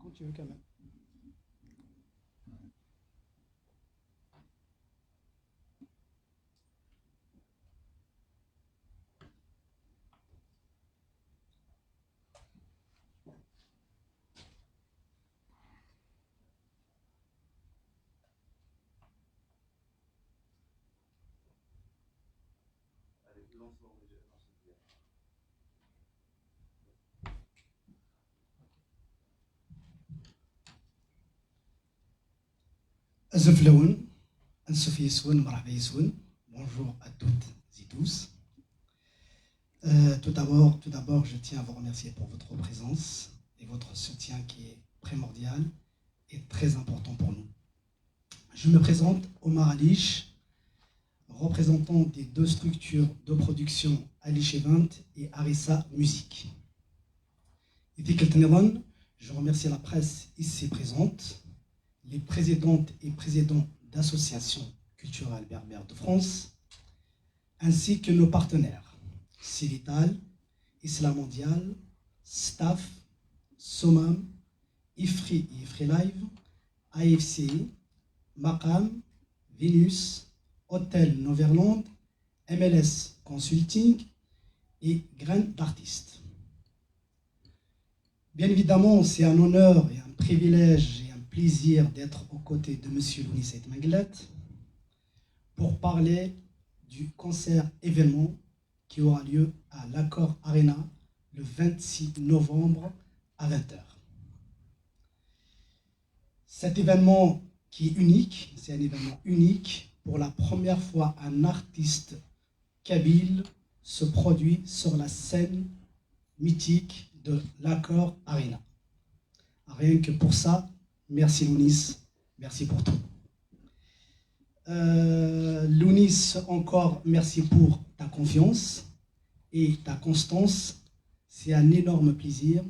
quand tu veux quand même. Azeflaoun, Ansofi Yessoun, Marhaba Yessoun. Bonjour à toutes et tous. Tout d'abord, je tiens à vous remercier pour votre présence et votre soutien qui est primordial et très important pour nous. Je me présente, Omar Alish, représentant des deux structures de production Alish Event et Harissa Musique. Et je remercie la presse ici présente, les présidentes et présidents d'associations culturelles berbères de France, ainsi que nos partenaires, Cilital, Islam Mondial, Staff, Somam, Ifri et Ifri Live, AFC, Maqam, Venus, Hôtel Noverland, MLS Consulting et Grain d'Artistes. Bien évidemment, c'est un honneur et un privilège et un plaisir d'être aux côtés de M. Lounis Saïd Maglet pour parler du concert événement qui aura lieu à l'Accor Arena le 26 novembre à 20h. Cet événement qui est unique, c'est un événement unique. Pour la première fois, un artiste kabyle se produit sur la scène mythique de l'Accor Arena. Rien que pour ça, merci Lounis, merci pour tout. Lounis, encore merci pour ta confiance et ta constance. C'est un énorme plaisir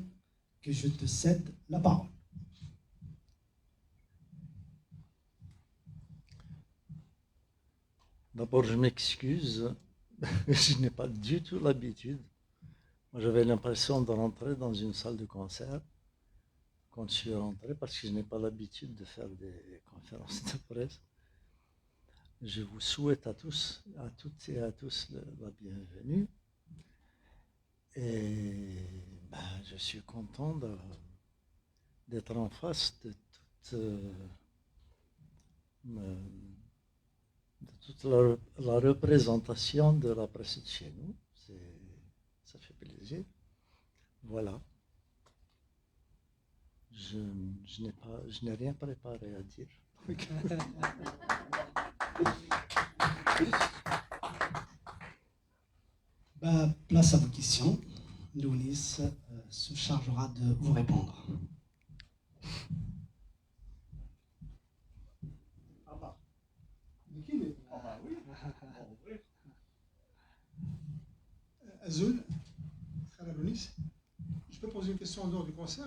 que je te cède la parole. D'abord, je m'excuse, je n'ai pas du tout l'habitude. Moi, j'avais l'impression de rentrer dans une salle de concert quand je suis rentré parce que je n'ai pas l'habitude de faire des conférences de presse. Je vous souhaite à tous, à toutes et à tous la bienvenue. Et je suis content d'être en face de toute la représentation de la presse de chez nous. Ça fait plaisir. Voilà. Je n'ai rien préparé à dire. Place à vos questions. Lounis se chargera de vous répondre. Azul, Lounis, je peux poser une question en dehors du concert,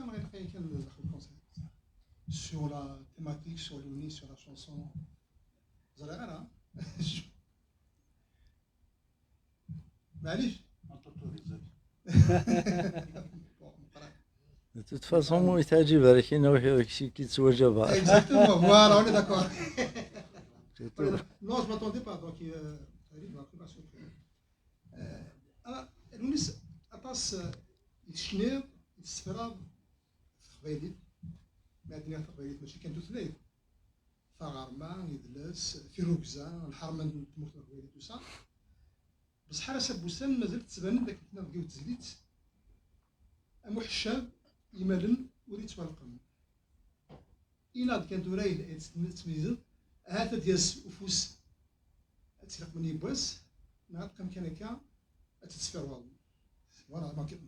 sur la thématique, sur Lounis, sur la chanson. Vous allez là, معليش De toute façon, moi, il s'agit de qui soit Java. Exactement, voilà, on est d'accord. Non, je ne m'attendais pas, donc il m'a pris par surprise. Lounis, atas يتشنير يتسفراب في تقبيليت ما الدنيا تقبيليت ماشي كان دوثليت فغارما يدلس في روكزان الحرمه تموت تقبيليت وصا بصح حراسه بوسان مازال تبان داك التناض وتزليت محشاب يمالن وريت والقم إلا كانت ورايد تميزد هاتا دياس وفوس تسرق مني بواس نهار كم كان هكا تتسفر والله.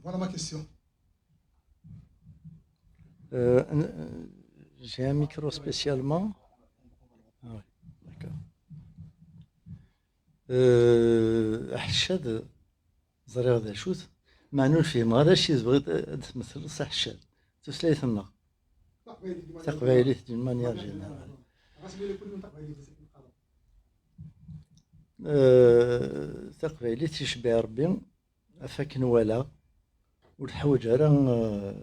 Voilà ma question. J'ai un micro spécialement. Ah oui, d'accord. حشاد زريغ ذا شوت معنون فيه ما هذا الشيء بغيت تمثل صح حشاد تسليثنا تقبيليت دون مانيير جينيرال تقبيليت تشبه ربي أفاك نوالا والحوج راه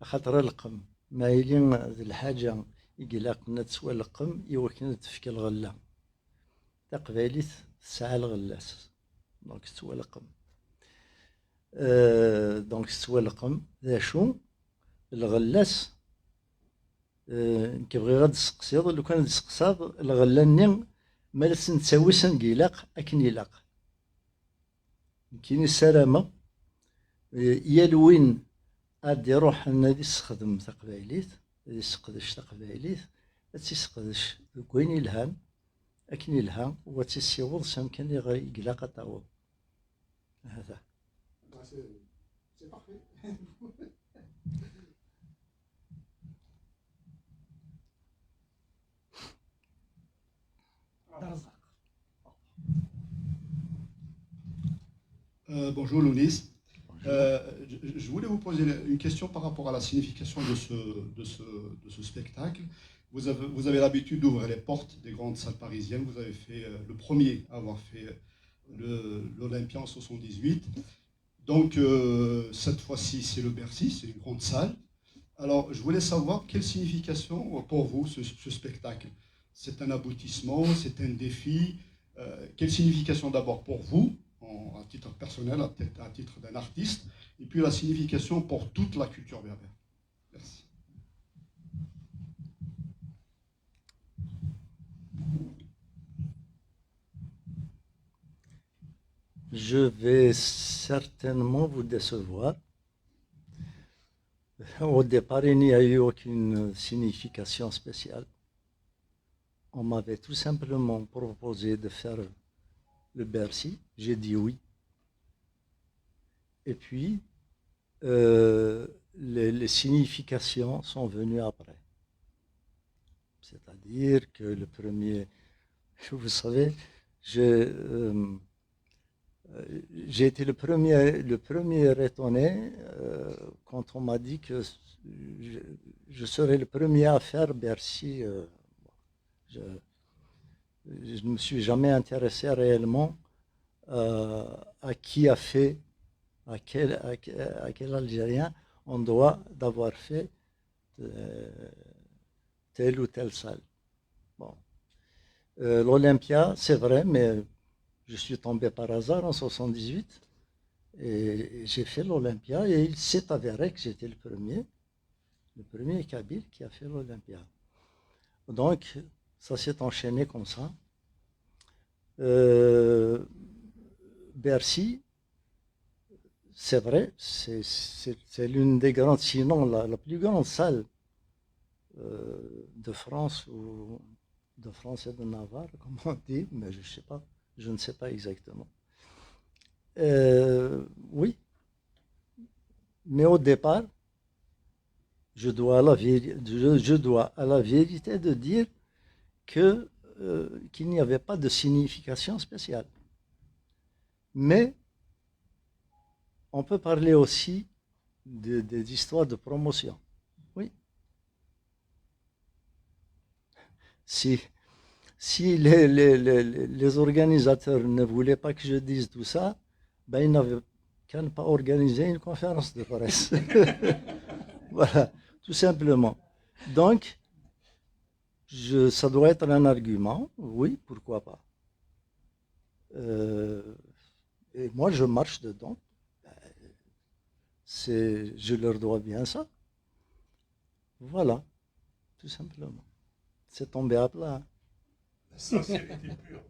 خاطر القم ما إلين الحاجة يقلا كنا تسوالقم إوا كنا تفك الغلة تقباليت تسعى الغلاس دونك تسوالقم دونك تسوالقم ذا شو الغلاس كيبغي غاد تسقسيض لو كان تسقساض الغلاني مالس نتساويسن قيلاق أكن يلاق كاين السلامة يالوين عاد يروح النادي يستخدم تقبايليت يسقدش تقبايليت تيسقدش كوين يلهان أكن يلهان وتيسيوض سامكن يقلاق تعوض هذا C'est parfait. Bonjour Lounis. Je voulais vous poser une question par rapport à la signification de ce spectacle. Vous avez l'habitude d'ouvrir les portes des grandes salles parisiennes. Vous avez fait le premier à avoir fait l'Olympia en 78. Donc cette fois-ci c'est le Bercy, c'est une grande salle. Alors je voulais savoir quelle signification pour vous ce spectacle. C'est un aboutissement, c'est un défi. Quelle signification d'abord pour vous, à titre personnel, à titre d'un artiste, et puis la signification pour toute la culture berbère. Merci. Je vais certainement vous décevoir. Au départ, il n'y a eu aucune signification spéciale. On m'avait tout simplement proposé de faire le Bercy. J'ai dit oui. Et puis, les significations sont venues après. C'est-à-dire que le premier, vous savez, j'ai été le premier étonné quand on m'a dit que je serais le premier à faire Bercy. Je ne me suis jamais intéressé réellement à qui a fait, à quel Algérien on doit d'avoir fait telle ou telle salle. Bon. L'Olympia, c'est vrai, mais je suis tombé par hasard en 78 et j'ai fait l'Olympia et il s'est avéré que j'étais le premier Kabyle qui a fait l'Olympia. Donc, ça s'est enchaîné comme ça. Bercy, c'est vrai, c'est l'une des grandes, sinon la plus grande salle de France ou de France et de Navarre, comme on dit, mais je ne sais pas exactement. Oui, mais au départ, je dois à la vérité de dire qu'il n'y avait pas de signification spéciale. Mais on peut parler aussi des histoires de promotion. Oui. Si les organisateurs ne voulaient pas que je dise tout ça, ben ils n'avaient qu'à ne pas organiser une conférence de presse. Voilà, tout simplement. Donc, ça doit être un argument, oui, pourquoi pas. Et moi, je marche dedans. Je leur dois bien ça. Voilà, tout simplement. C'est tombé à plat. La sincérité pure.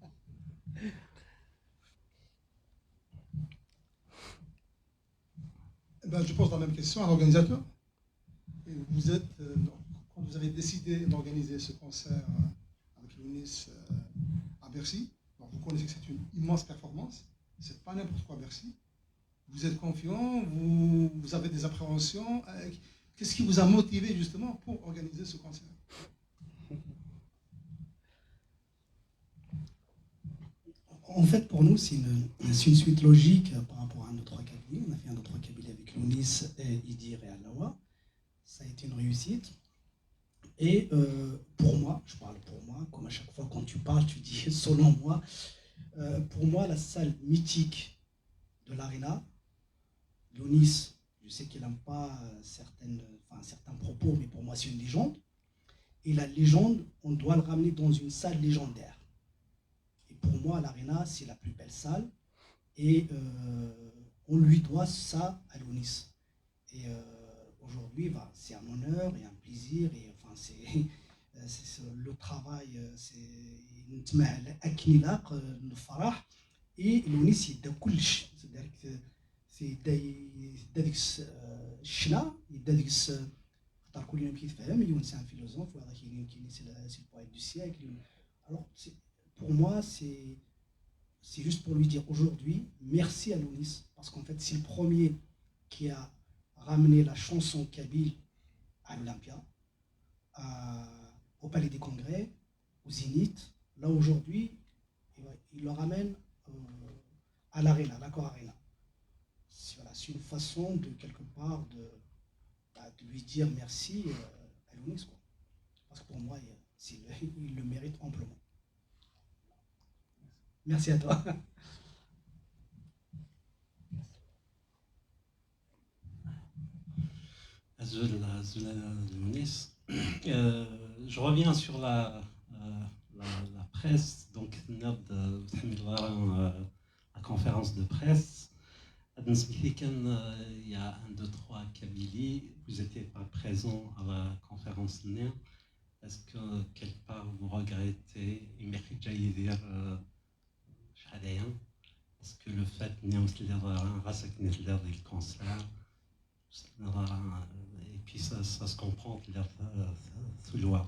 Ben, je pose la même question à l'organisateur. Vous êtes, quand vous avez décidé d'organiser ce concert avec Lounis à Bercy, donc vous connaissez que c'est une immense performance, c'est pas n'importe quoi Bercy. Vous êtes confiant, vous avez des appréhensions. Qu'est-ce qui vous a motivé justement pour organiser ce concert? En fait, pour nous, c'est une suite logique par rapport à nos trois cabinets. On a fait un autre trois cabinets avec Lounis, Idir et Alawa. Ça a été une réussite. Et pour moi, je parle pour moi, comme à chaque fois quand tu parles, tu dis selon moi. Pour moi, la salle mythique de l'Arena, Lounis, je sais qu'il n'aime pas certains propos, mais pour moi c'est une légende. Et la légende, on doit le ramener dans une salle légendaire. Et pour moi, l'Arena, c'est la plus belle salle. Et on lui doit ça à l'ONIS. Et aujourd'hui, c'est un honneur et un plaisir. Et enfin, c'est le travail, et l'ONIS يدى كلش. يدى ديك الشنا، يدى ديك اختار كل يوم كيتفهم. يونس ان فيلوزوف وهذا كاين سي البويت دو سيècle. Alors pour moi c'est juste pour lui dire aujourd'hui merci à l'ONIS, parce qu'en fait c'est le premier qui a ramené la chanson kabyle à l'Olympia, au Palais des Congrès, au Zénith. Là aujourd'hui il le ramène à l'Arena, à l'Accor Arena. Voilà, c'est une façon de quelque part de lui dire merci à l'ONIS, quoi. Parce que pour moi il le mérite amplement. Merci à toi. Je reviens sur la presse, donc la conférence de presse. Il y a 1, 2, 3 Kabylie, vous n'étiez pas présent à la conférence NER. Est-ce que quelque part vous regrettez est-ce que le fait qu'il y ait un cancer, et puis ça se comprend sous loi.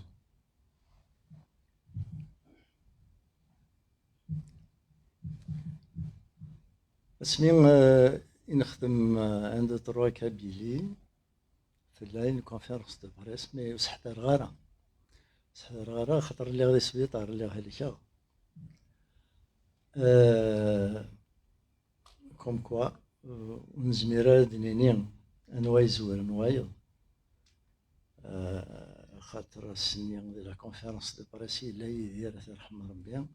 اسمي نخدم عند تروا كابيلي في لاين كونفيرنس دو بريس، مي وسحتر غارة خاطر اللي غادي سبيطار اللي هلكا كوم كوا ونزميرا دنيني انواي زوير نوايض خاطر السنية ديال لا كونفيرنس دو بريس لا يدير يرحم ربي.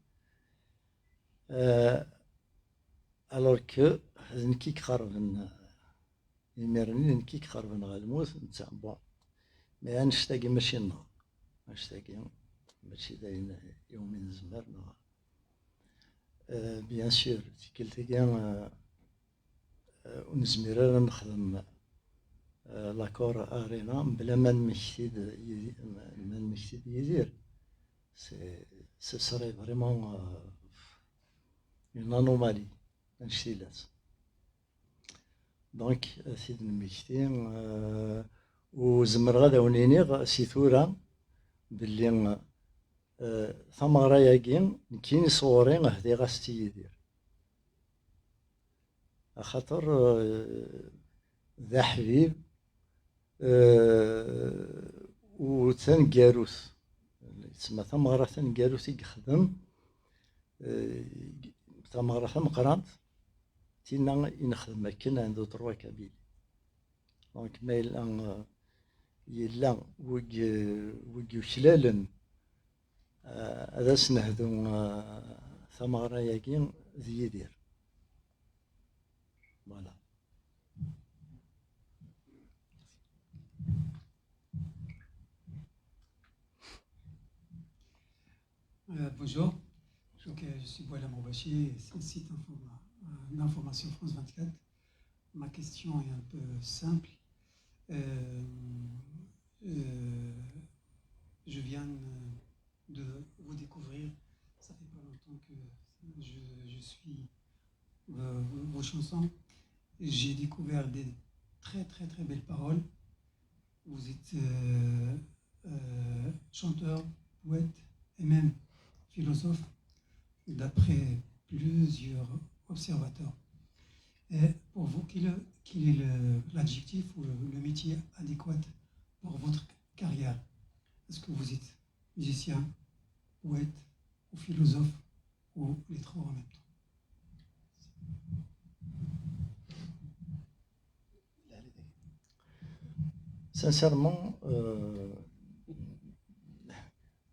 الوغ كو نكي كخربن يمرني نكي كخربن غالموت نتا بون مي نشتاقي ماشي النهار، نشتاقي ماشي داين يومين زمر نهار. بيان سور قلت كاع ونزمير نخدم لاكور ارينا بلا ما نمشيد يدير سي سري فريمون اون انومالي نشتيلات. دونك سيد نمشتي وزمر غادا ونينيغ سي ثورا باللي ثمرة ياكين كاين صورين هدي غاستي يدير خاطر ذا حبيب وثنقاروث تسمى ثمرة ثنقاروث يخدم ثمرة مقرانت تينا ينخدم هكا عندو تروا كابيل. دونك ما يلا ويق وشلالن هذا سنهدو ثمرة ياكين ذي يدير. فوالا. Bonjour, je suis Boila Moubachi, c'est un site d'information France 24. Ma question est un peu simple. Je viens de vous découvrir, ça fait pas longtemps que je suis vos chansons. J'ai découvert des très très très belles paroles. Vous êtes chanteur, poète et même philosophe, d'après plusieurs observateurs. Et pour vous, quel est l'adjectif ou le métier adéquat pour votre carrière? Est-ce que vous êtes musicien, poète ou philosophe ou les trois en même temps? Sincèrement,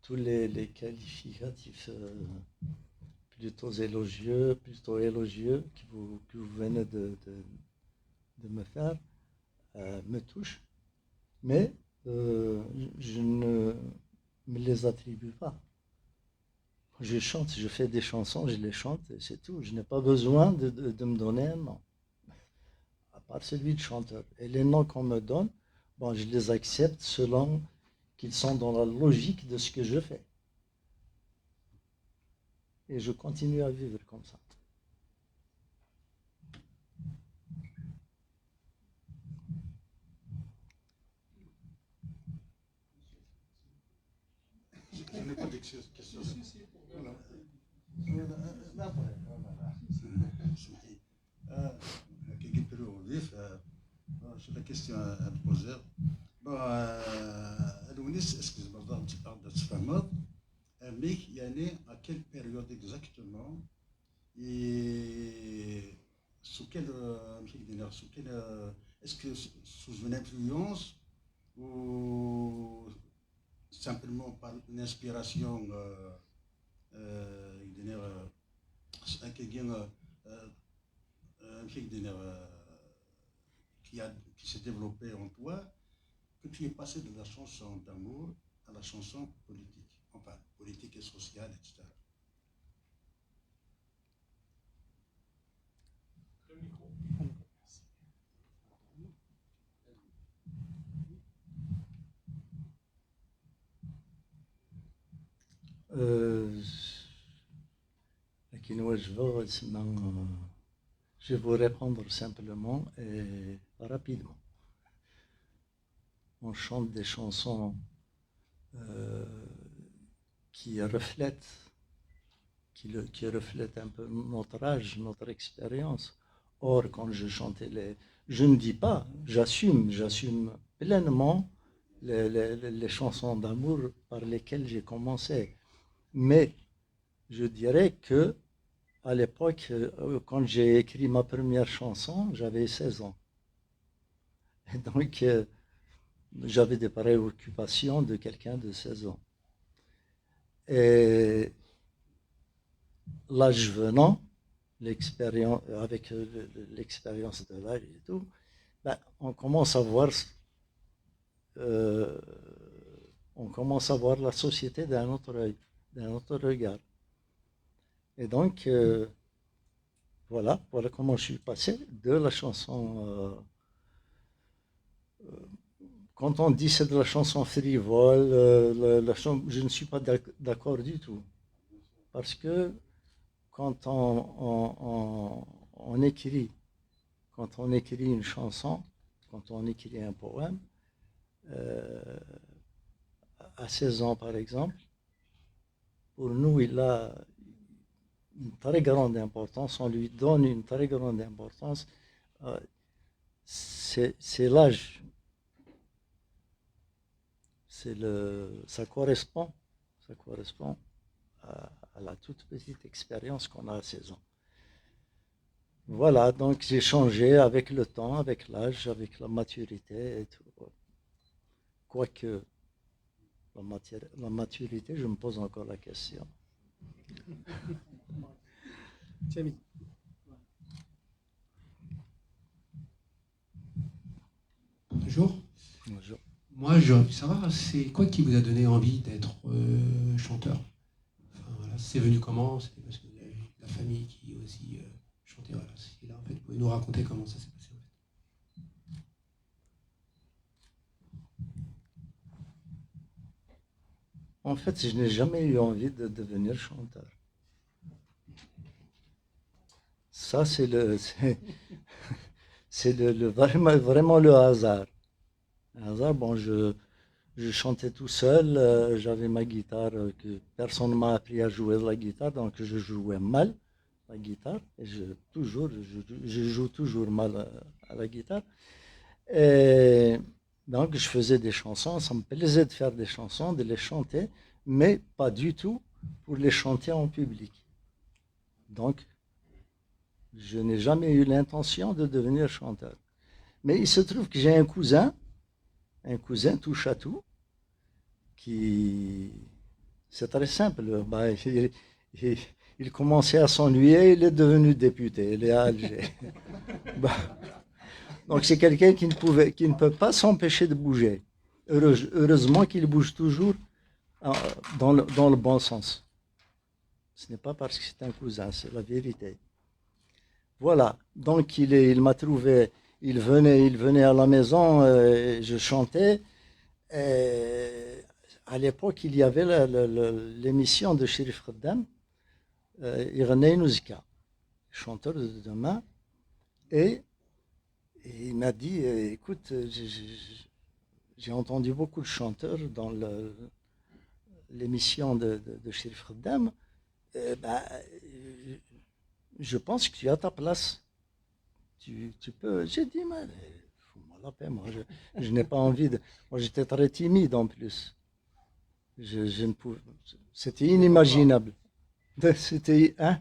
tous les qualificatifs plutôt élogieux que vous venez de me faire, me touchent, mais je ne me les attribue pas. Je chante, je fais des chansons, je les chante et c'est tout. Je n'ai pas besoin de me donner un nom, à part celui de chanteur. Et les noms qu'on me donne, bon, je les accepte selon qu'ils sont dans la logique de ce que je fais. Et je continue à vivre comme ça. Je n'ai pas de questions. Voilà. كي قلت له ضيف شو la question à te poser. Bon, الونيس اسكو بالضبط تقدر تفهمها ميك يعني à quelle période exactement et sous quelle sous quelle est-ce que sous une influence ou simplement par une inspiration qui s'est développée en toi, que tu es passé de la chanson d'amour à la chanson politique, enfin politique et sociale, etc. Le micro. Je vais vous répondre simplement et rapidement. On chante des chansons qui reflètent un peu notre âge, notre expérience. Or, quand je chantais je ne dis pas, j'assume pleinement les chansons d'amour par lesquelles j'ai commencé. Mais je dirais que à l'époque, quand j'ai écrit ma première chanson, j'avais 16 ans. Et donc, j'avais des préoccupations de quelqu'un de 16 ans. Et l'âge venant, avec l'expérience de l'âge et tout, ben, on commence à voir la société d'un autre œil, d'un autre regard. Et donc, voilà comment je suis passé de la chanson. Quand on dit c'est de la chanson frivole, je ne suis pas d'accord du tout. Parce que quand on écrit une chanson, quand on écrit un poème, à 16 ans par exemple, pour nous, il a une très grande importance, on lui donne une très grande importance. C'est l'âge. Ça correspond à la toute petite expérience qu'on a à 16 ans. Voilà, donc j'ai changé avec le temps, avec l'âge, avec la maturité et tout. Quoique, la maturité, je me pose encore la question. Bonjour. Bonjour. Moi, j'ai envie de savoir, c'est quoi qui vous a donné envie d'être chanteur? Enfin, voilà, c'est venu comment? C'était parce que vous avez la famille qui aussi chantait. Voilà, là, en fait, vous pouvez nous raconter comment ça s'est passé En fait, je n'ai jamais eu envie de devenir chanteur. Ça, c'est vraiment le hasard. Bon, je chantais tout seul, j'avais ma guitare, que personne ne m'a appris à jouer de la guitare, donc je jouais mal la guitare, et je joue toujours mal à la guitare. Et donc je faisais des chansons, ça me plaisait de faire des chansons, de les chanter, mais pas du tout pour les chanter en public. Donc, je n'ai jamais eu l'intention de devenir chanteur. Mais il se trouve que j'ai un cousin touche à tout, c'est très simple, bah, il commençait à s'ennuyer, il est devenu député, il est à Alger. Bah, Donc c'est quelqu'un qui ne peut pas s'empêcher de bouger. Heureusement qu'il bouge toujours dans le bon sens. Ce n'est pas parce que c'est un cousin, c'est la vérité. Voilà, donc il m'a trouvé, il venait à la maison, je chantais. Et à l'époque, il y avait l'émission de Chérif Khaddam, Irnei Nouzika, chanteur de demain. Et il m'a dit, écoute, j'ai entendu beaucoup de chanteurs dans l'émission de Chérif Khaddam. Je pense que tu as ta place. Tu peux. J'ai dit, mais fous-moi la paix, moi, je n'ai pas envie de. Moi, j'étais très timide en plus. Je ne pouvais. C'était inimaginable. C'était. Hein?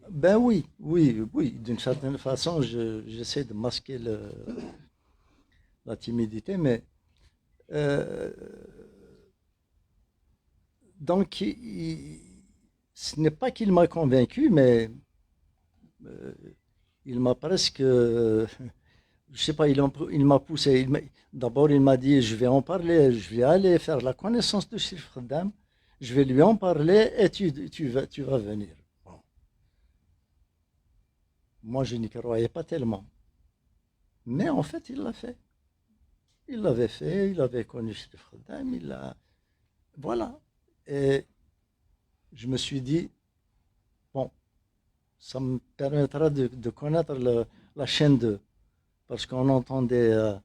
Ben oui. D'une certaine façon, j'essaie de masquer la timidité, mais. Donc, ce n'est pas qu'il m'a convaincu, mais il m'a presque, je sais pas, il m'a poussé. D'abord, il m'a dit, je vais en parler, je vais aller faire la connaissance de Chérif Khaddam, je vais lui en parler et tu vas venir. Bon. Moi, je n'y croyais pas tellement. Mais en fait, il l'a fait. Il l'avait fait, il avait connu Chérif Khaddam, voilà. Et je me suis dit, bon, ça me permettra de connaître la chaîne 2. Parce qu'on entendait, à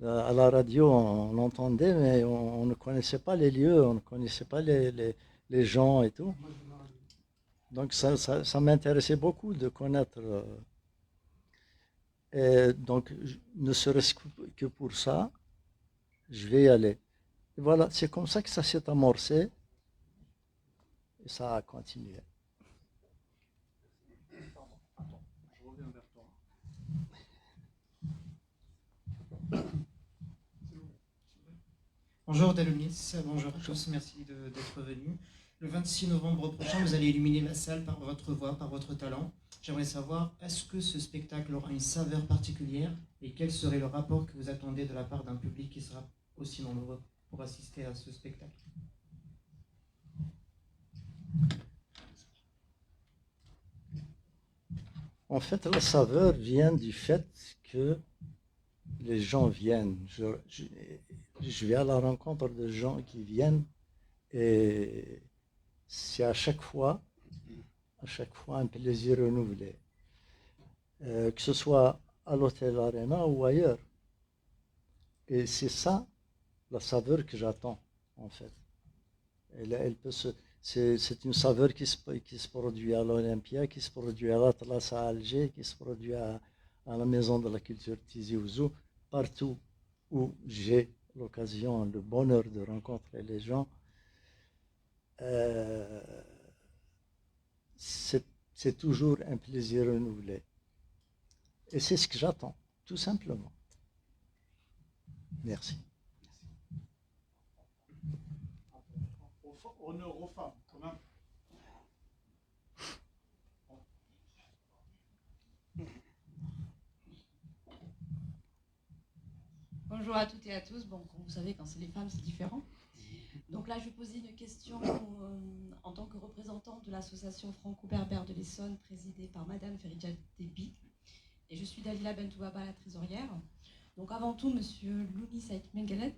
la radio, on entendait, mais on ne connaissait pas les lieux, on ne connaissait pas les gens et tout. Donc ça m'intéressait beaucoup de connaître. Et donc, ne serait-ce que pour ça, je vais y aller. Et voilà, c'est comme ça que ça s'est amorcé. Et ça a continué. Je reviens vers toi. Bonjour Dalomis, bonjour à tous, merci d'être venus. Le 26 novembre prochain, vous allez illuminer la salle par votre voix, par votre talent. J'aimerais savoir, est-ce que ce spectacle aura une saveur particulière et quel serait le rapport que vous attendez de la part d'un public qui sera aussi nombreux pour assister à ce spectacle? En fait, la saveur vient du fait que les gens viennent. Je vais à la rencontre de gens qui viennent et c'est à chaque fois un plaisir renouvelé. Que ce soit à l'hôtel Arena ou ailleurs. Et c'est ça la saveur que j'attends, en fait. C'est une saveur qui se produit à l'Olympia, qui se produit à l'Atlas à Alger, qui se produit à la Maison de la Culture Tizi Ouzou, partout où j'ai l'occasion, le bonheur de rencontrer les gens. C'est toujours un plaisir renouvelé. Et c'est ce que j'attends, tout simplement. Merci. Honneur aux femmes, quand même. Bonjour à toutes et à tous. Bon, comme vous savez, quand c'est les femmes, c'est différent. Donc là, je vais poser une question en tant que représentante de l'association franco-berbère de l'Essonne, présidée par Madame Feridja Déby. Et je suis Dalila Bentoubaba, la trésorière. Donc avant tout, Monsieur Louni Saïd Mengelet,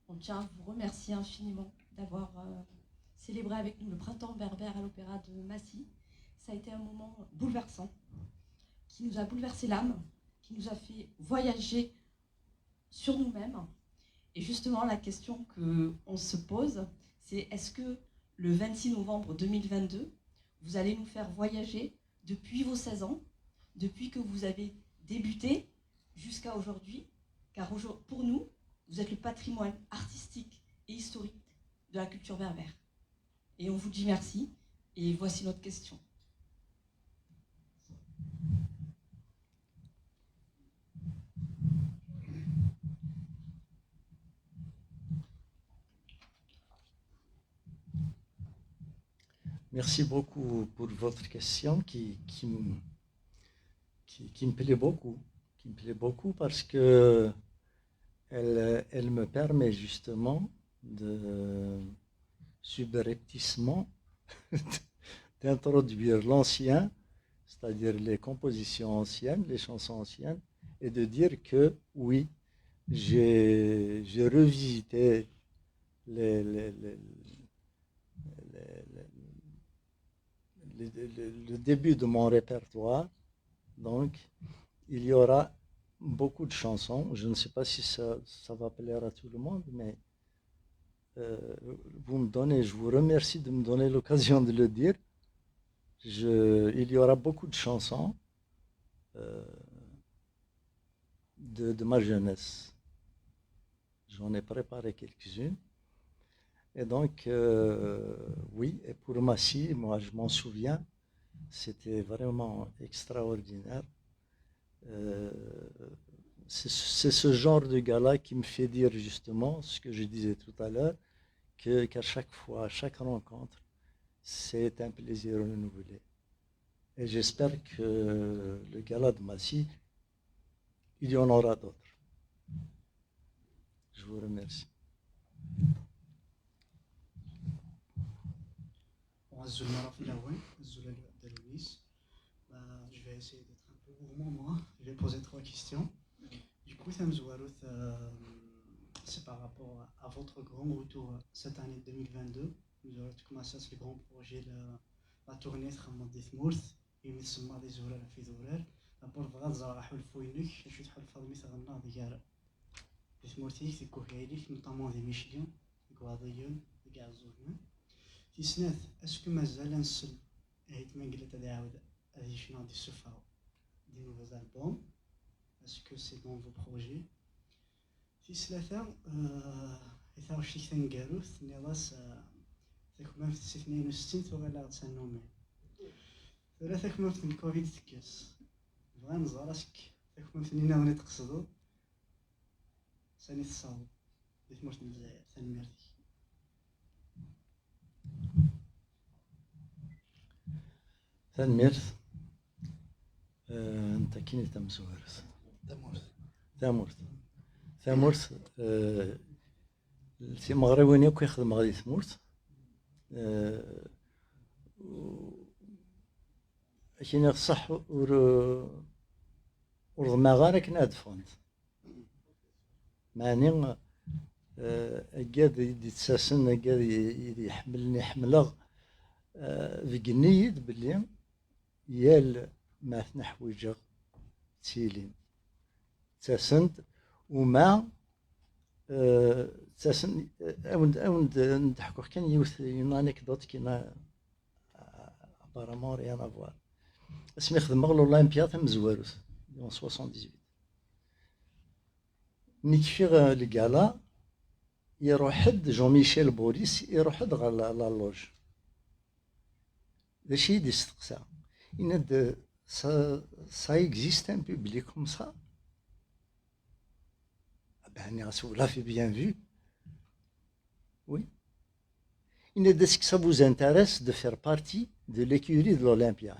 on tient à vous remercier infiniment d'avoir célébré avec nous le printemps berbère à l'Opéra de Massy. Ça a été un moment bouleversant, qui nous a bouleversé l'âme, qui nous a fait voyager sur nous-mêmes. Et justement, la question qu'on se pose, c'est est-ce que le 26 novembre 2022, vous allez nous faire voyager depuis vos 16 ans, depuis que vous avez débuté jusqu'à aujourd'hui, car pour nous, vous êtes le patrimoine artistique et historique de la culture berbère. Et on vous dit merci, et voici notre question. Merci beaucoup pour votre question qui qui me plaît beaucoup. Qui me plaît beaucoup parce que elle me permet justement de subrepticement d'introduire l'ancien, c'est-à-dire les compositions anciennes, les chansons anciennes, et de dire que oui, j'ai revisité le début de mon répertoire. Donc, il y aura beaucoup de chansons. Je ne sais pas si ça va plaire à tout le monde, mais je vous remercie de me donner l'occasion de le dire. Il y aura beaucoup de chansons de ma jeunesse. J'en ai préparé quelques-unes. Et donc, oui, et pour Massy, moi je m'en souviens, c'était vraiment extraordinaire. C'est ce genre de gars-là qui me fait dire justement ce que je disais tout à l'heure, qu'à chaque fois, à chaque rencontre, c'est un plaisir renouvelé. Et j'espère que le gala de Massy, il y en aura d'autres. Je vous remercie. Je vais essayer d'être un peu gourmand, moi. Je vais poser 3 questions. Du coup, c'est par rapport à votre grand retour cette année 2022. Vous aurez commencé le grand projet de la tournée de Mourth, et nous sommes des Zoural في Zoural. D'abord, vous avez حلفوينك شو تحلفوا مثلا ناضي Mourthi, c'est Kouryaïlik, notamment des Michigan, des Guadalajara, des Gazouven. Est-ce que مازال نسل هيت ما قلت تعاود هذه شنو غادي تشوفها des nouveaux albums? Est-ce que c'est dans vos projets? في ثلاثة إذا شي تنقالو نيلاس تكمل في 62 ولا غتسنومي ثلاثة كمل في الكوفيد تكاس بغا نزاراسك تكمل في نينا وني تقصدو ثاني تصاوب ديك مرت من الجزائر ثاني ميرتي ثاني ميرث انت كيني تمسورس ثامورث سي مغربي وكي يخدم غادي ثمورث كاين الصح ورضما غارك نادفونت معني اكاد يتساسن اكاد يحملني حمله في قنيد باللي يال ما تنحويجا تسيلين تساسنت وما تساسن اوند نضحكو كان يوث انيكدوت كاين ابارامون ريان افوار اسمي خدم الاولمبيا تم زواروس en 78 نكفي الكالا يروح حد جون ميشيل بوريس يروح حد على لوج داكشي يدي يستقسى إن ça existe un public comme ça. Ben, vous l'avez bien vu. Oui. Est-ce que ça vous intéresse de faire partie de l'écurie de l'Olympia?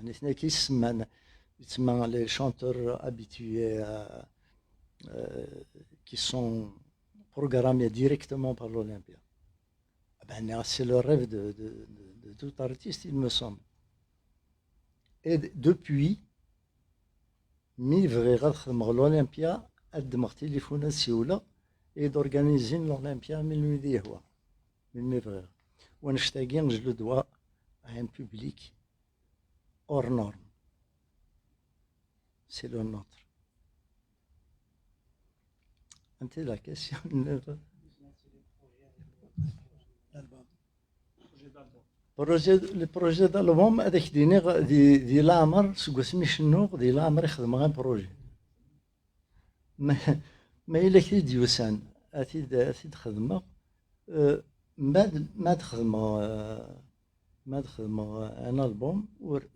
Les chanteurs habitués qui sont programmés directement par l'Olympia. Ben, c'est le rêve de tout artiste, il me semble. Et depuis, mi vrira l'Olympia, admar téléphone سيولة et d'organiser l'Olympia من المدي هو من mi vrira. ونشتاقين je le dois à un public hors norme. C'est le nôtre. أنت la question. Le projet d'album هذاك دي لامر سوق اسمي شنو دي لامر يخدم غير بروجي ما إلا كي ديوسان أتي تخدمه ما تخدم ان البوم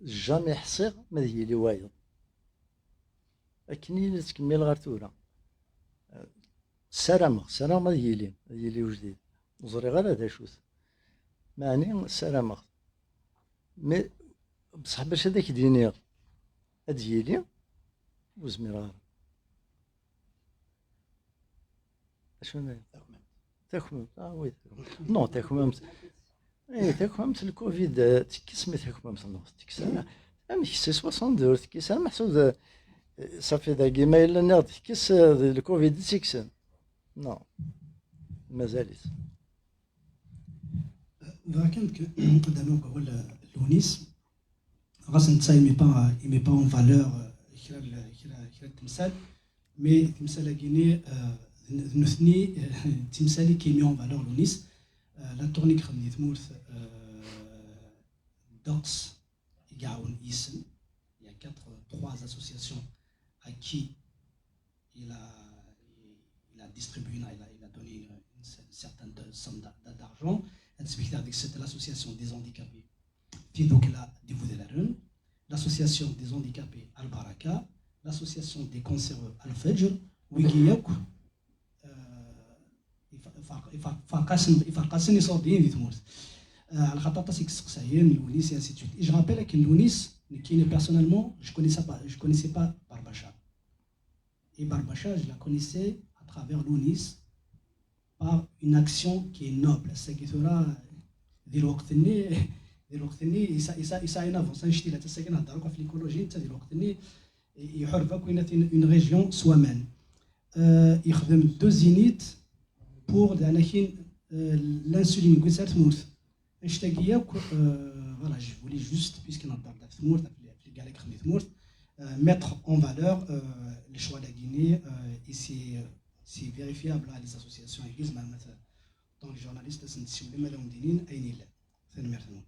جامي حصيغ ما ديالي وايض اكني تكمل غير تورا سلامة ما ديالي وجديد وزري غير هذا شوت معني سلامة مي بصح باش هذاك دينيغ اديالي وزمرار شنو تاكمم وي نو تاكمم اي تاكمم الكوفيد تكسمي تاكمم نص تكسا مش سي 62 تكسا محسوب صافي داكي ما الا ناض تكس الكوفيد تكسن نو مازالت كانت دابا نقول لونيس غاس نتا يمي با اون فالور خلال التمثال مي تمثال كيني نثني تمثالي كيمي اون فالور لونيس لا تورنيك خدمت ثمورث دوكس يقاون يسن il y a 3 associations à qui il a distribué, il a donné une certaine somme d'argent. C'est l'association des handicapés Fidokla Divoudelaren, l'association des handicapés Al-Baraka, l'association des concerts Al-Fajr, Wigiyok, يفرقاسن يصوردين في ثمورث الخطاطة سيكسقسايين لونيس et ainsi de suite. Et je rappelle que Lounis, qui personnellement, je connaissais pas Barbacha. Et Barbacha, je la connaissais à travers Lounis par une action qui est noble. C'est qui sera دلوقتي يساعدنا في سنشتي لا تسكن هضروا في ليكولوجي حتى دلوقتي يحرفا كاينه اون ريجيون سوامان يخدم دو زينيت بور لكن l'insuline قلت تموت اشتاقيه فوالا جو فولي جوست بيسك نهضر على تموت في كاع اللي خدمت تموت mettre en valeur le choix de la Guinée et c'est vérifiable à les associations églises مثلا dans les journalistes سنتسيو لما لهم دينين اين لا ثاني مرتين.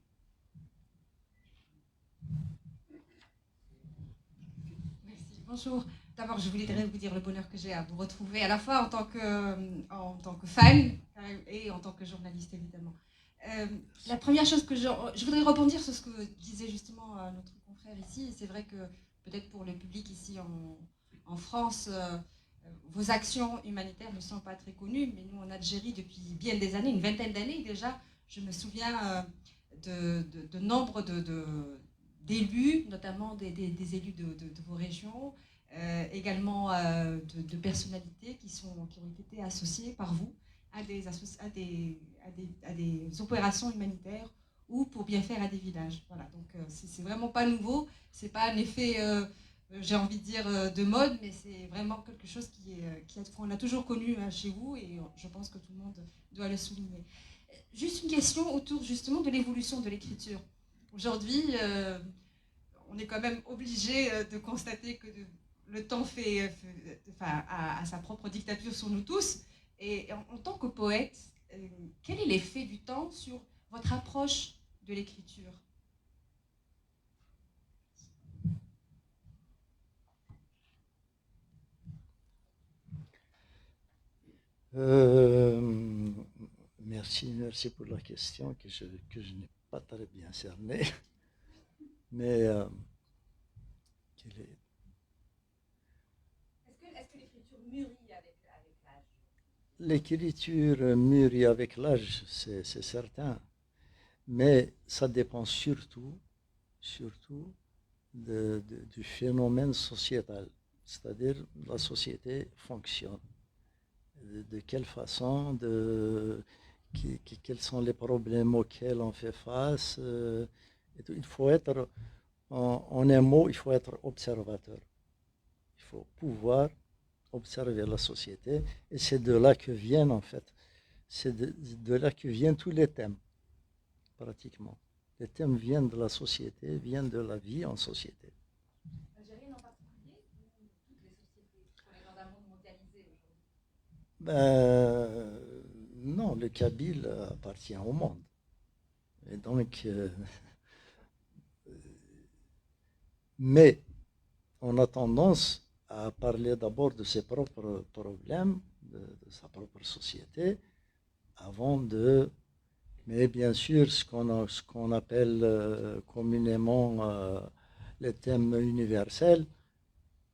Bonjour. D'abord, je voulais vous dire le bonheur que j'ai à vous retrouver, à la fois en tant que fan et en tant que journaliste, évidemment. La première chose que je voudrais rebondir sur ce que disait justement notre confrère ici. C'est vrai que peut-être pour le public ici en France, vos actions humanitaires ne sont pas très connues, mais nous en Algérie, depuis bien des années, une vingtaine d'années déjà, je me souviens de nombre d'élus, notamment des élus de vos régions, également de personnalités qui ont été associées par vous à des opérations humanitaires ou pour bien faire à des villages. Voilà, donc c'est vraiment pas nouveau, c'est pas un effet, j'ai envie de dire, de mode, mais c'est vraiment quelque chose qu'on a toujours connu chez vous et je pense que tout le monde doit le souligner. Juste une question autour justement de l'évolution de l'écriture. Aujourd'hui, on est quand même obligé de constater que le temps a sa propre dictature sur nous tous. Et en tant que poète, quel est l'effet du temps sur votre approche de l'écriture ? Merci pour la question que je n'ai pas très bien cernée. Mais est-ce que l'écriture mûrit avec l'âge ? L'écriture mûrit avec l'âge, c'est certain. Mais ça dépend surtout du phénomène sociétal. C'est-à-dire la société fonctionne. De quelle façon, quels sont les problèmes auxquels on fait face. Il faut être, en un mot, il faut être observateur. Il faut pouvoir observer la société. Et c'est de là que viennent, en fait, c'est de là que viennent tous les thèmes, pratiquement. Les thèmes viennent de la société, viennent de la vie en société. Algérienne en particulier ou toutes les sociétés? On est dans un monde mondialisé aujourd'hui. Non, le Kabyle appartient au monde. Et donc, mais on a tendance à parler d'abord de ses propres problèmes, de sa propre société, avant de... Mais bien sûr, ce qu'on appelle communément les thèmes universels,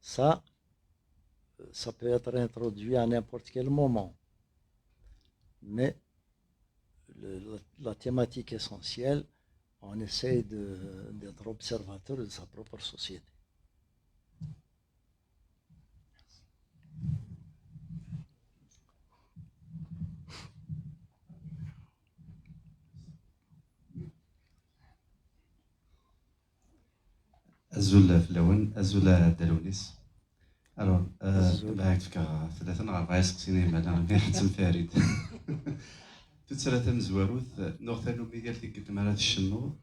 ça peut être introduit à n'importe quel moment. Mais la thématique essentielle, on essaye d'être observateur de sa propre société. أزول فلاون أزول دالونيس. الوغ أزول. باك فكا ثلاثة نعرف يسقسيني مالا غير حتى فريد. ثلاثة مزواروث نوغ ميغال تيكت مرات الشنو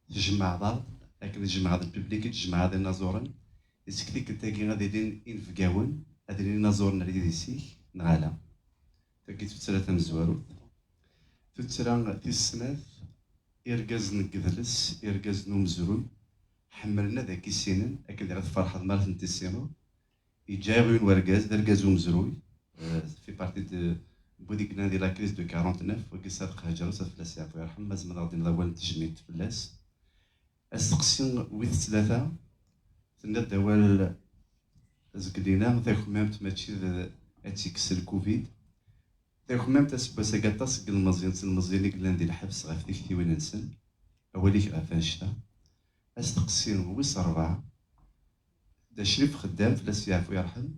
تجمع بعض لكن تجمع هذا الببليك تجمع هذا النازورن يسكتي كنتاكي غادي دين ينفقاون هذا اللي نازورن اللي ديسيك نغالا تاكيت ثلاثة مزواروث تتسرى تيسناث إرجاز نكذلس إرجاز نومزروي حملنا ذاك السنين أكيد غاد فرحة مرات نتيسينو يجاوين ورجاز درجاز ومزروي في بارتي دو بوديك نادي لا كريز دو 49 وكي صادق هاجر صافي فلاس يعفو يرحم مازال غادي نضوال تجميد فلاس السقسين ويث ثلاثة تنا دوال زكدينا تاخو مامت ماشي اتيكس الكوفيد تاخو مامت تسبا ساكاطاس كل المزيان اللي ندير الحبس غاف ديك وين نسن اوليك غافان شتا استقسين ويس 4 دا شريف خدام فلاس يعفو يرحم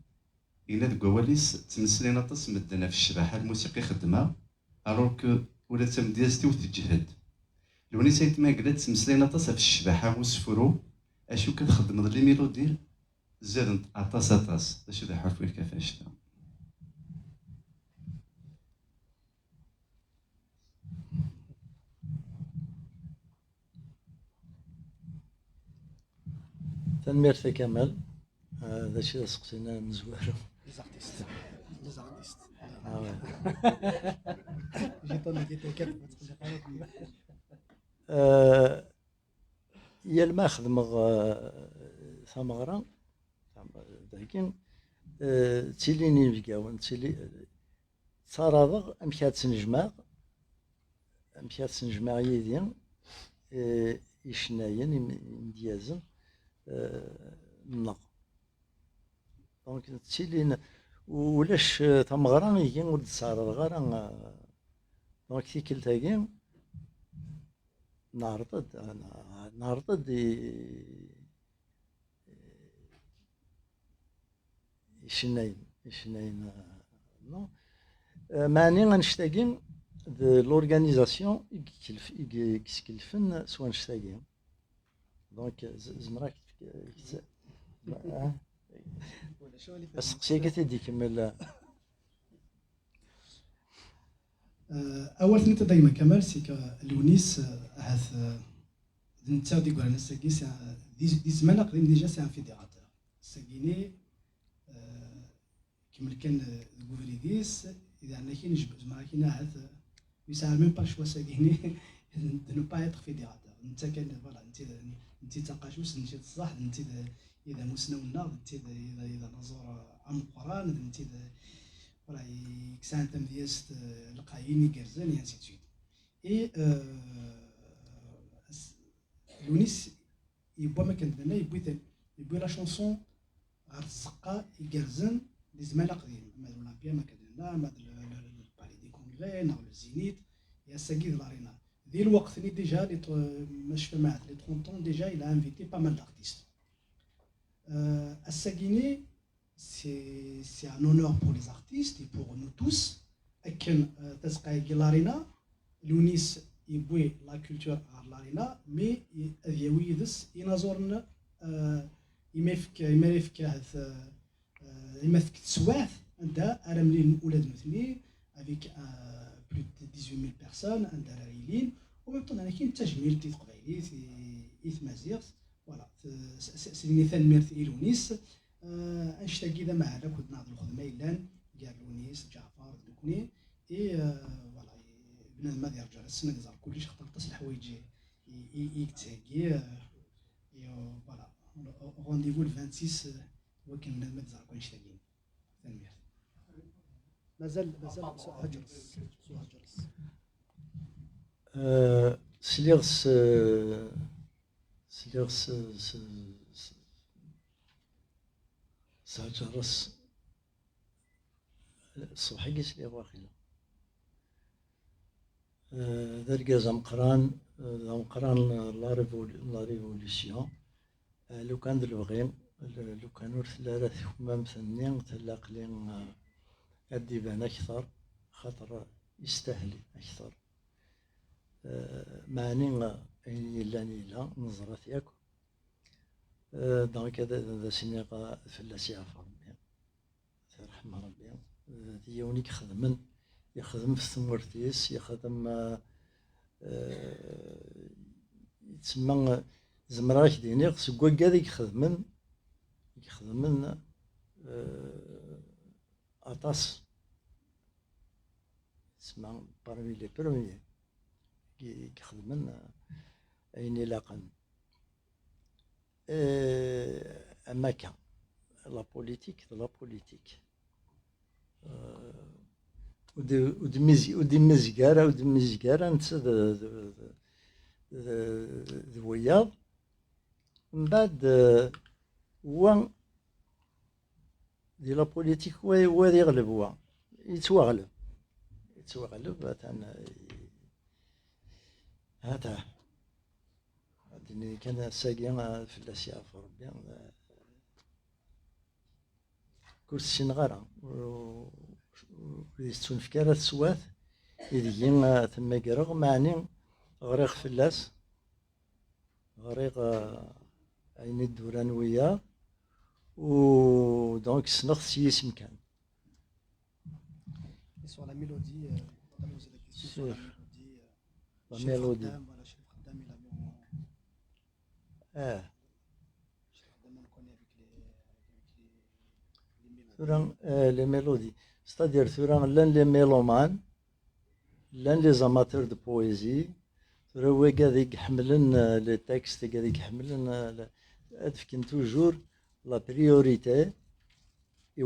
إلا دك وليس تمسلين أطس مدنا في الشباحة الموسيقى خدمة ألوغ كو ولا تمديازتي وتجهد لوني سايت ما قلت تمسلين أطس في الشباحة وسفرو أشو كتخدم لي ميلودي زاد أطاس أشو ذا حرف وين كيفاش تا تنميرت كمال هذا الشيء سقسينا مزوارو. Les artistes. Les artistes. Ah ouais. J'ai pas noté ton cap, هي ما خدمغ ثمغرة لكن تيليني بكاون تيلي صارغ أمشات سنجمع يدين يشناين مديازن نق دونك تيلين ولاش تمغرا يجي ود صارغ غير دونك تيكلتاكي نعرض يشناين نو معني غنشتاقي لورغانيزاسيون يكسكلفن سوا نشتاقي دونك زمراك السقسية كتدي كمل اول ثنيت دايما كمال سيك لونيس هاث نتا دي غورنا ساكي دي زمان قديم ديجا سي ان فيديراتور ساكيني كيما كان غوفريديس اذا عندنا كاين زعما كاين هاث يسال ميم با شوا ساكيني دو نو با اتر فيديراتور نتا كان فوالا انت تنقاشوس انت الصح انت اذا مسنونا انت اذا نزور ام القران انت voilà, et que ça intervient le caïn Gerzen et ainsi de suite. Et Lounis, il boit ma candidane, il boit la chanson Arzaka et Gerzen des Malakrim, Mad l'Olympia, ma candidane, Mad le Palais des Congrès, Nar le Zénith, et à Sagui de l'Arena. Dès le Waqt, déjà, les 30 ans, déjà, il a invité pas mal d'artistes. À Sagui, c'est un honneur pour les artistes et pour nous tous. Aken Tasqaï l'Arena, Lounis يبوي لا كولتور على الارينا مي ذيويدس ينازورنا يمافك هذ يمافك تسواث عندها ارملين اولاد مثلي افيك بلو دو 18000 بيرسون عندها رايلين وميم طون انا كاين تجميل تي قبايلي تي مازيغ فوالا سيني ثانميرت ايلونيس انشتاقي ذا معنا كنت نهضر الخدمه ايلان كاع لونيس جعفر دوكني اي فوالا بنادم هذا يرجع للسنه كزار كلشي خطر تصل الحوايج يكتاكي فوالا رونديفو ل 26 هو كان بنادم هذا يزار كلشي تاكين ثانميرت مازال سؤال جلس سليغس ساجرس الصبح قيس لي واخيلا ذلك زمقران لا ريفوليسيون لو كان دلبغين لو كانوا ثلاثة حمام ثانيين تلاقلين الديبان أكثر خاطر يستاهل أكثر معني إلا نزرت ياكو دونك هذا سينيغا فلاس يعرف ربي رحمه ربي هي ونيك يخدم في ثمورتيس يخدم يتسمى زمراك دينيغ سكوا كاع يخدمن أطاس تسمى بارمي لي بروميي يخدمن أين لاقن أما كان لا بوليتيك ودي مزيكارا نتا ذوياض من بعد هو دي لا بوليتيك هو يغلب هو يتوغلب هذا كان ساقي في الأسياء في ربي كل سن غارة ويستون في كارة سواث إذا ثم قرغ معني غريغ فلاس غريغ عين الدوران وياه ودونك سنغ سيس مكان. Sur la mélodie, on a posé la question sur la mélodie. La mélodie. Voilà, Chef Khaddam, il a mis en. Chef Khaddam, on le connaît avec les mélodies. Les mélodies. C'est-à-dire, les mélomanes, les amateurs de poésie, les textes, ils toujours la priorité et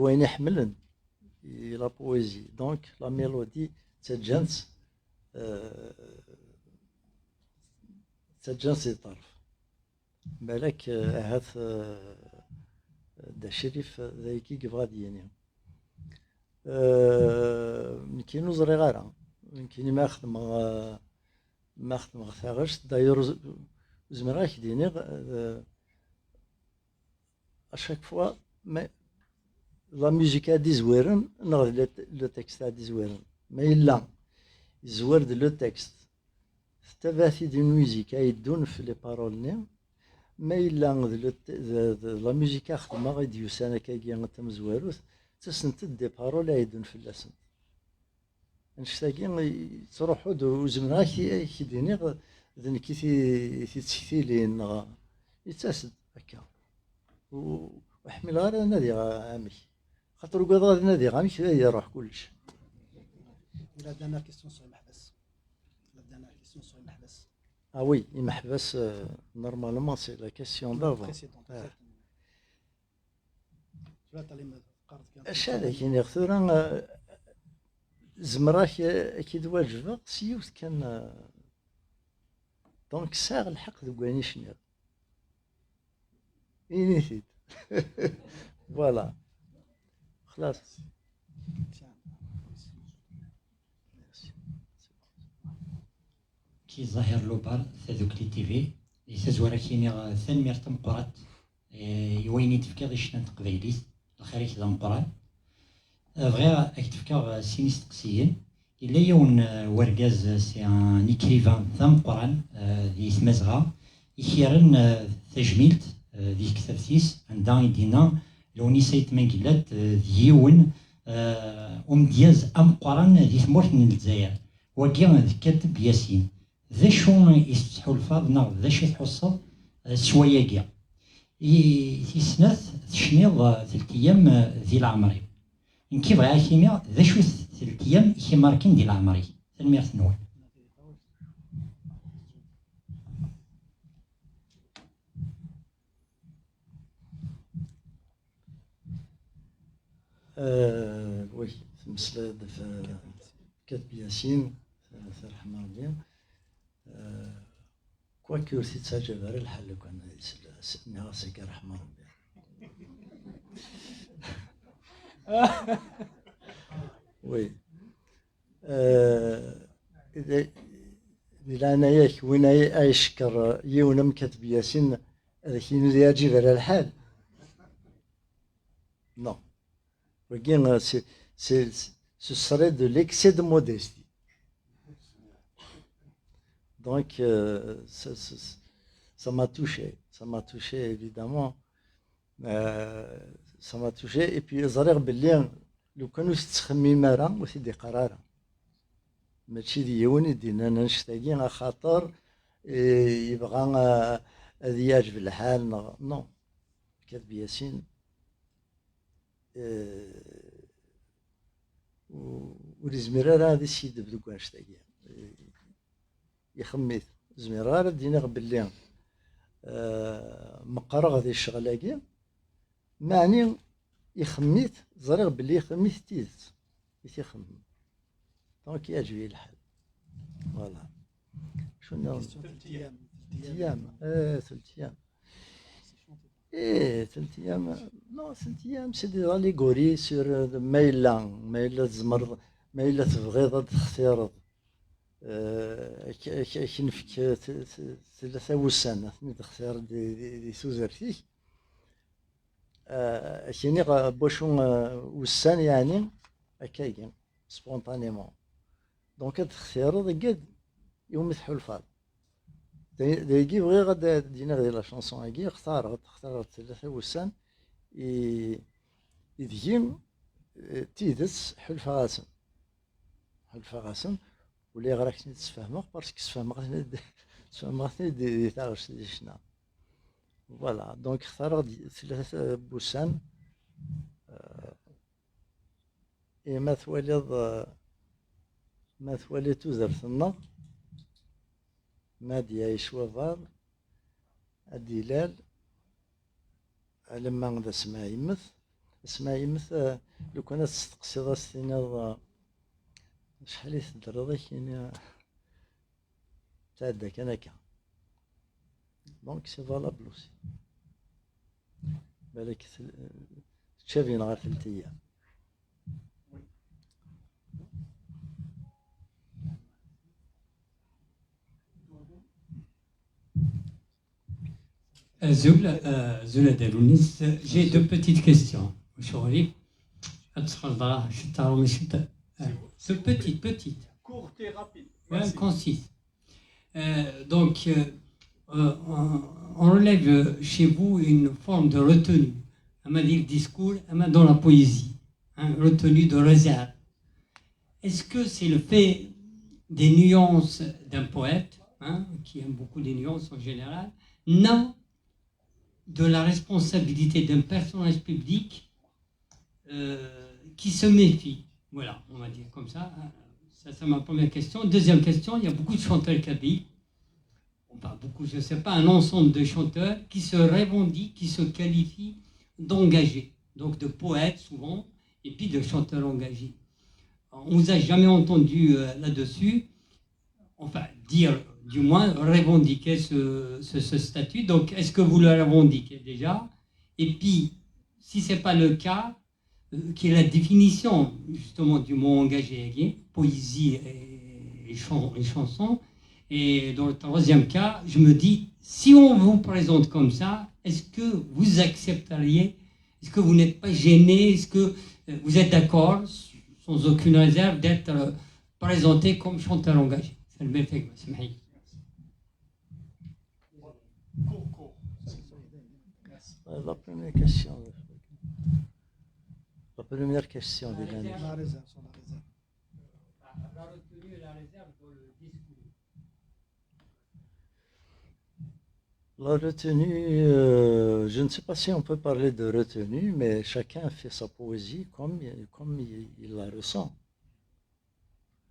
la poésie. Donc, la mélodie, c'est جنس يطرف بالك هاث دا شريف ذايكي كيف يعني كاين نزري غيرها كاين ما خدم ثاغش داير زمراك ديني اشاك فوا لا ميوزيك هادي زويرن نغد لو تكست هادي زويرن ما إلا زوار لو تكست تباثي دي ميوزيك يدون في لي بارولني ما إلا لا ميوزيك خدمة غيد يوسانا كاكيا تمزواروث تسنت دي بارول يدون في اللسن نشتاقي تروحو دو زمنا كي ديني ذن كي تسيثيلين يتسد هكا وحمل غير نادي عامي خاطر وقاد غادي نادي عامي يروح كلش. La dernière question sur المحبس. Ah oui, المحبس normalement c'est la question d'avant. اش هذا كاين ثورا زمراك كي دواجبه سيوت كان دونك ساغ الحق دوكاني شنو إنيثيت فوالا خلاص. كي ظاهر لوبال ذوك لي تيفي يتزورا كيني ثان مير تمقرات يويني تفكير شنان تقبايليت الخريج ذا مقران بغيا اكتفكر سينيس تقسيين إلا يون ورقاز سي ان ايكريفان ذا مقران ذي ثمازغا يخيرن تجميلت ذي كتابتيس عندها يدينا لو نسيت منقلات ديون دياز امقران ذي ثمورت من الجزائر وكي كاتب ياسين ذا شو يستحو الفاض ناغ ذا شو تحصل سوايا كاع تيسناث تشنيض ثلث ايام ذي العمري كيف غا كيميا ذا شو ثلث ايام كيماركين ديال العمري تنميرت نوال. وي مثل كاتب ياسين رحمه الله كواكو تتسجل غير الحل لو كان ناسك رحمه الله. وي إذا أنا ياك وين أشكر يونم كاتب ياسين هذا كاين اللي يجيب على الحال نو ولكن ce serait de l'excès de modestie. Donc ça m'a touché. ça m'a touché évidemment. Ça m'a touché. Et puis, Zarir Bellian, لو كانوا تتخمم راه وسيدي قراره ماشي ديون يدينا نشتاقي خاطر يبغى هذه يعجب الحال نو كاتب ياسين والزميرة هذه السيد بدوك نشتاقي يخميت زميرة دينا باللي مقرغ هذه الشغلاكي معني يخميت زريغ باللي يخميت تيزت يخمم دونك يعجبني الحال فوالا شنو 3 أيام 3 أيام 3 أيام 3 أيام نو 3 أيام سي دي اليغوري سور ما إلا تزمر ما إلا تبغيض تختار كنفك 3 وسنة تختار دي سوزرتيك كيني بوشون وسان يعني هكاكا سبونطانيمون دونك تختار قد يوم تحلفات دايكي بغي غادا دينا غير لا شونسون هاكي اختارت 3 وسان يدين تيدس حلفة غاسن ولي غراك تفهمك باسكو تفهمك دي تاغش دي شنا فوالا دونك اختار 3 بوسان ما ثوالي توزرتنا ما ديايش وفار الدلال لما غدا اسمها يمث لو كانت تستقصي ستينا شحال تدرضي كاين تعدى كان هكا دونك سي فالابل اوسي بالك تشافين غير 3 أيام Zoula Dalounis, j'ai 2 petites questions. Petites. Courte et rapide. Ouais, concise. Donc, on relève chez vous une forme de retenue. On m'a dit le discours, on m'a dans la poésie, retenue de réserve. Est-ce que c'est le fait des nuances d'un poète, qui aime beaucoup les nuances en général, non de la responsabilité d'un personnage public qui se méfie? Voilà, on va dire comme ça. Ça, c'est ma première question. Deuxième question, il y a beaucoup de chanteurs kabyles, enfin beaucoup, je ne sais pas, un ensemble de chanteurs qui se revendiquent, qui se qualifient d'engagés, donc de poètes souvent, et puis de chanteurs engagés. On ne vous a jamais entendu là-dessus, enfin dire, du moins revendiquer ce statut. Donc est-ce que vous le revendiquez déjà? Et puis, si ce n'est pas le cas, qui est la définition justement du mot engagé, poésie et chanson. Et dans le troisième cas, je me dis, si on vous présente comme ça, est-ce que vous accepteriez, est-ce que vous n'êtes pas gêné, est-ce que vous êtes d'accord, sans aucune réserve, d'être présenté comme chanteur engagé? C'est le même fait. La première question. La première question de l'année. La réserve, sur la réserve. La retenue et la réserve dans le discours. La retenue, je ne sais pas si on peut parler de retenue, mais chacun fait sa poésie comme il la ressent.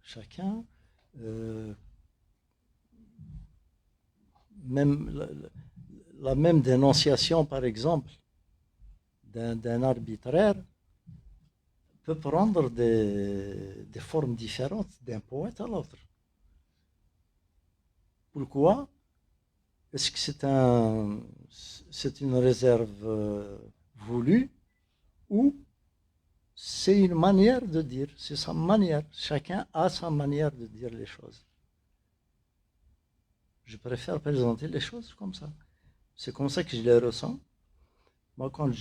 Chacun, même la même dénonciation, par exemple, d'un arbitraire, peut prendre des formes différentes d'un poète à l'autre. Pourquoi? Est-ce que c'est une réserve voulue ou c'est une manière de dire, c'est sa manière. Chacun a sa manière de dire les choses. Je préfère présenter les choses comme ça. C'est comme ça que je les ressens. Moi, quand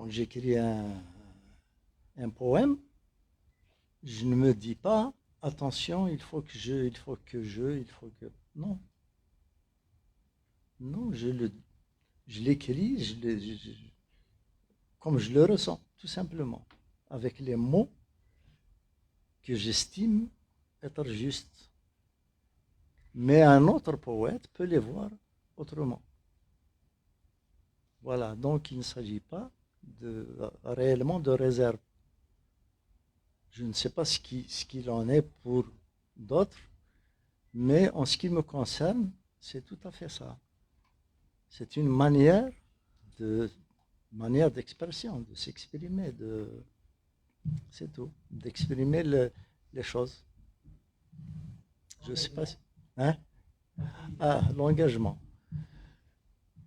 j'écris un poème, je ne me dis pas attention, il faut que. Non. Non, je l'écris comme je le ressens, tout simplement, avec les mots que j'estime être justes. Mais un autre poète peut les voir autrement. Voilà, donc il ne s'agit pas réellement de réserve. Je ne sais pas ce qu'il en est pour d'autres, mais en ce qui me concerne, c'est tout à fait ça. C'est une manière d'expression, de s'exprimer, c'est tout, d'exprimer les choses. Je ne sais pas si... Hein? Ah, l'engagement.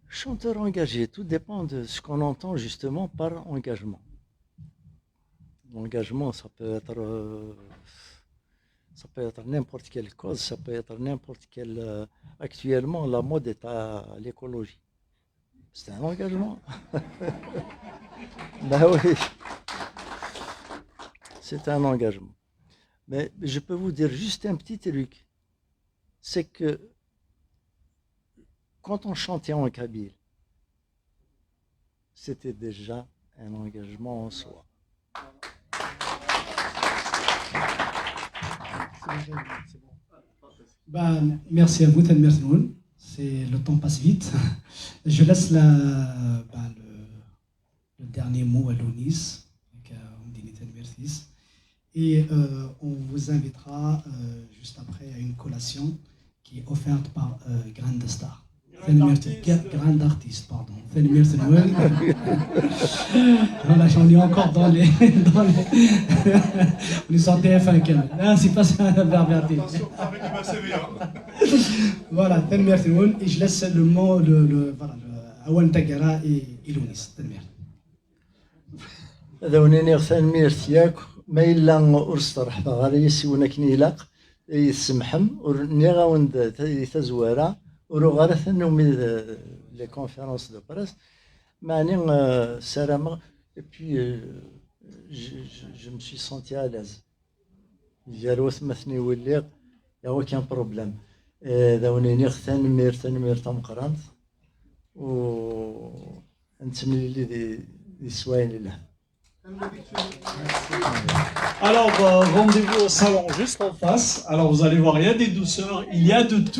Chanteur engagé, tout dépend de ce qu'on entend justement par engagement. L'engagement, ça peut être n'importe quelle cause, ça peut être n'importe quelle... actuellement, la mode est à l'écologie. C'est un engagement. Ben oui. C'est un engagement. Mais je peux vous dire juste un petit truc. C'est que quand on chantait en kabyle, c'était déjà un engagement en soi. Bah, merci à vous, Tanmer Snoun. Le temps passe vite. Je laisse le dernier mot à Lounis, et on vous invitera juste après à une collation qui est offerte par Grand Star. Grand artiste, pardon. Voilà, j'en ai encore dans les on est sur TF1 quand même. Ah, c'est pas ça la verbalité. Voilà, Tanmer Snoun, et je laisse le mot à Awan Tagara et Lounis. Tanmer. هذا ونيني غثان ميرتياك ما إلا أرسترح بغالي يسيونا كنيلاق يسمحم ورنيغا وند تزوارا وروغارا ثنومي لي كونفيرونس دو بريس معني سلامة et puis je me suis senti à l'aise ديالوث مثني وليق يا aucun problème هذا ونيني غثان مير تمقرانت و نتمنى لي دي سواين لله. Alors, rendez-vous au salon juste en face. Alors, vous allez voir, il y a des douceurs, il y a de tout.